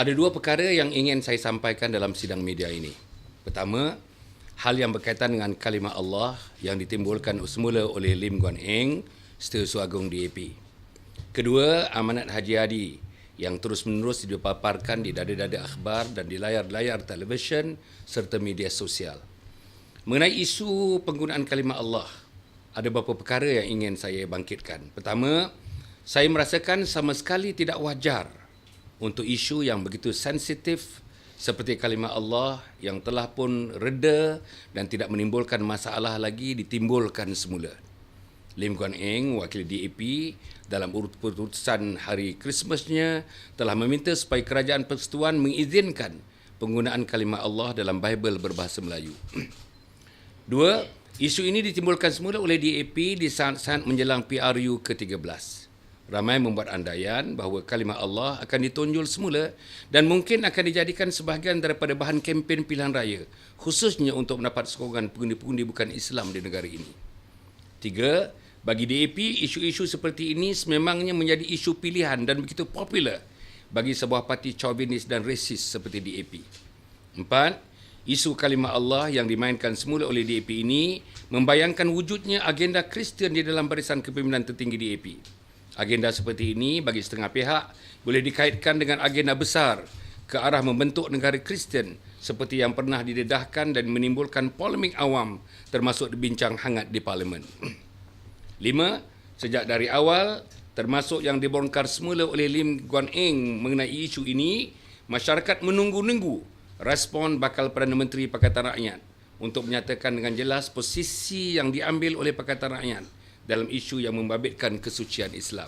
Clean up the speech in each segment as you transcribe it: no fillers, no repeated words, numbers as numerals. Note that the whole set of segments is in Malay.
Ada dua perkara yang ingin saya sampaikan dalam sidang media ini. Pertama, hal yang berkaitan dengan kalimah Allah yang ditimbulkan semula oleh Lim Guan Eng, Setiausaha Agung DAP. Kedua, amanat Haji Hadi yang terus-menerus dipaparkan di dada-dada akhbar dan di layar-layar televisyen serta media sosial. Mengenai isu penggunaan kalimah Allah, ada beberapa perkara yang ingin saya bangkitkan. Pertama, saya merasakan sama sekali tidak wajar untuk isu yang begitu sensitif seperti kalimah Allah yang telah pun reda dan tidak menimbulkan masalah lagi ditimbulkan semula. Lim Guan Eng, wakil DAP, dalam keputusan hari Krismasnya telah meminta supaya Kerajaan Persekutuan mengizinkan penggunaan kalimah Allah dalam Bible berbahasa Melayu. Dua, isu ini ditimbulkan semula oleh DAP di saat-saat menjelang PRU ke-13. Ramai membuat andaian bahawa kalimah Allah akan ditonjol semula dan mungkin akan dijadikan sebahagian daripada bahan kempen pilihan raya, khususnya untuk mendapat sokongan pengundi-pengundi bukan Islam di negara ini. Tiga, bagi DAP, isu-isu seperti ini sememangnya menjadi isu pilihan dan begitu popular bagi sebuah parti chauvinis dan resis seperti DAP. Empat, isu kalimah Allah yang dimainkan semula oleh DAP ini membayangkan wujudnya agenda Kristian di dalam barisan kepimpinan tertinggi DAP. Agenda seperti ini bagi setengah pihak boleh dikaitkan dengan agenda besar ke arah membentuk negara Kristian seperti yang pernah didedahkan dan menimbulkan polemik awam termasuk dibincang hangat di Parlimen. Lima, sejak dari awal termasuk yang dibongkar semula oleh Lim Guan Eng mengenai isu ini, masyarakat menunggu-nunggu respon bakal Perdana Menteri Pakatan Rakyat untuk menyatakan dengan jelas posisi yang diambil oleh Pakatan Rakyat dalam isu yang membabitkan kesucian Islam.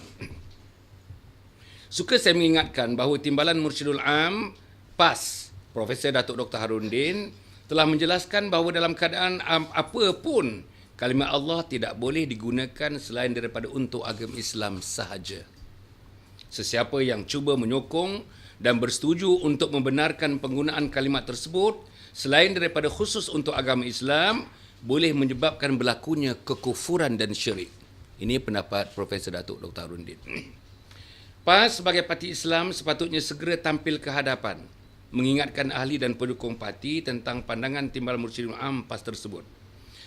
Suka saya mengingatkan bahawa Timbalan Mursyidul Am PAS, Profesor Datuk Dr. Harudin, telah menjelaskan bahawa dalam keadaan apa pun, kalimah Allah tidak boleh digunakan selain daripada untuk agama Islam sahaja. Sesiapa yang cuba menyokong dan bersetuju untuk membenarkan penggunaan kalimat tersebut selain daripada khusus untuk agama Islam, boleh menyebabkan berlakunya kekufuran dan syirik. Ini pendapat Profesor Datuk Dr. Harudin. PAS sebagai parti Islam sepatutnya segera tampil ke hadapan, mengingatkan ahli dan pendukung parti tentang pandangan Timbalan Mursyidul Am PAS tersebut.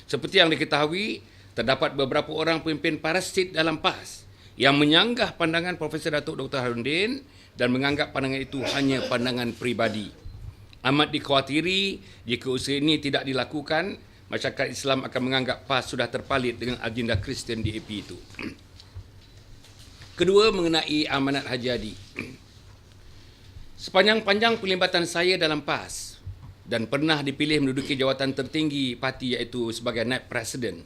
Seperti yang diketahui, terdapat beberapa orang pemimpin parasit dalam PAS yang menyanggah pandangan Profesor Datuk Dr. Harudin dan menganggap pandangan itu hanya pandangan peribadi. Amat dikhawatiri jika usaha ini tidak dilakukan, masyarakat Islam akan menganggap PAS sudah terpalit dengan agenda Kristian DAP itu. Kedua, mengenai amanat Haji Hadi. Sepanjang-panjang pelibatan saya dalam PAS dan pernah dipilih menduduki jawatan tertinggi parti iaitu sebagai naib presiden,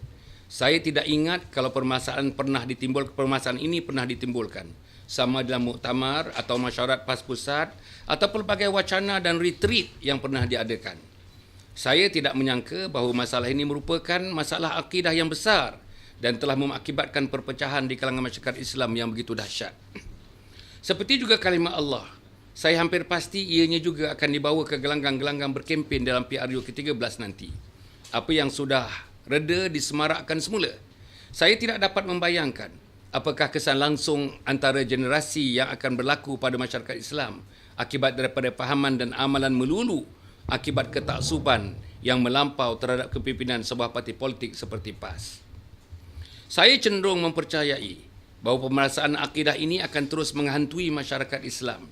saya tidak ingat kalau permasalahan ini pernah ditimbulkan sama dalam muktamar atau mesyuarat PAS Pusat atau pelbagai wacana dan retreat yang pernah diadakan. Saya tidak menyangka bahawa masalah ini merupakan masalah akidah yang besar dan telah mengakibatkan perpecahan di kalangan masyarakat Islam yang begitu dahsyat. Seperti juga kalimah Allah, saya hampir pasti ianya juga akan dibawa ke gelanggang-gelanggang berkempen dalam PRU ke-13 nanti. Apa yang sudah reda disemarakkan semula. Saya tidak dapat membayangkan apakah kesan langsung antara generasi yang akan berlaku pada masyarakat Islam akibat daripada fahaman dan amalan melulu akibat ketaksuban yang melampau terhadap kepimpinan sebuah parti politik seperti PAS. Saya cenderung mempercayai bahawa pemeriksaan akidah ini akan terus menghantui masyarakat Islam.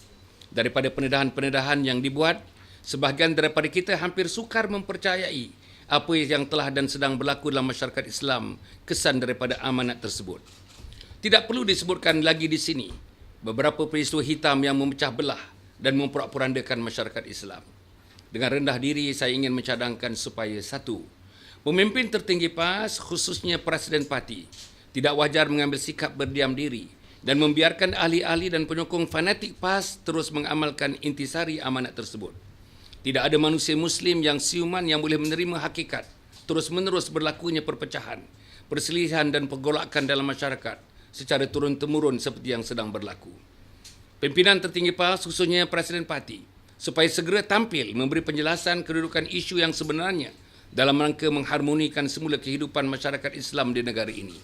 Daripada penedahan-penedahan yang dibuat, sebahagian daripada kita hampir sukar mempercayai apa yang telah dan sedang berlaku dalam masyarakat Islam, kesan daripada amanat tersebut. Tidak perlu disebutkan lagi di sini beberapa peristiwa hitam yang memecah belah dan memporak-porandakan masyarakat Islam. Dengan rendah diri, saya ingin mencadangkan supaya satu, pemimpin tertinggi PAS, khususnya Presiden Parti, tidak wajar mengambil sikap berdiam diri dan membiarkan ahli-ahli dan penyokong fanatik PAS terus mengamalkan intisari amanat tersebut. Tidak ada manusia Muslim yang siuman yang boleh menerima hakikat terus-menerus berlakunya perpecahan, perselisihan dan pergolakan dalam masyarakat secara turun-temurun seperti yang sedang berlaku. Pimpinan tertinggi PAS, khususnya Presiden Parti, supaya segera tampil memberi penjelasan kedudukan isu yang sebenarnya dalam rangka mengharmonikan semula kehidupan masyarakat Islam di negara ini.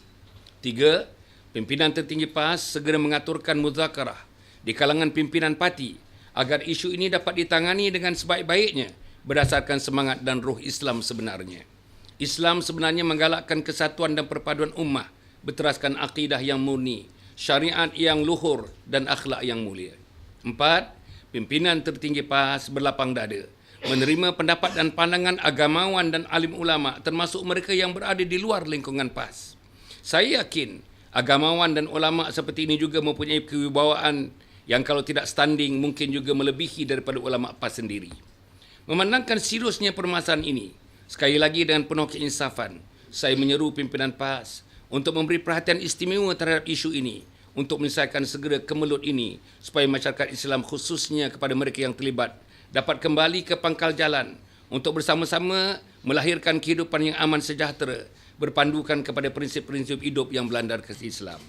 Tiga, pimpinan tertinggi PAS segera mengaturkan muzakarah di kalangan pimpinan parti agar isu ini dapat ditangani dengan sebaik-baiknya berdasarkan semangat dan ruh Islam sebenarnya. Islam sebenarnya menggalakkan kesatuan dan perpaduan ummah berteraskan akidah yang murni, syariat yang luhur dan akhlak yang mulia. 4. Pimpinan tertinggi PAS berlapang dada menerima pendapat dan pandangan agamawan dan alim ulama termasuk mereka yang berada di luar lingkungan PAS. Saya yakin agamawan dan ulama seperti ini juga mempunyai kewibawaan yang kalau tidak standing mungkin juga melebihi daripada ulama PAS sendiri. Memandangkan seriusnya permasalahan ini, sekali lagi dengan penuh keinsafan, saya menyeru pimpinan PAS untuk memberi perhatian istimewa terhadap isu ini untuk menyelesaikan segera kemelut ini supaya masyarakat Islam khususnya kepada mereka yang terlibat dapat kembali ke pangkal jalan untuk bersama-sama melahirkan kehidupan yang aman sejahtera berpandukan kepada prinsip-prinsip hidup yang berlandaskan Islam.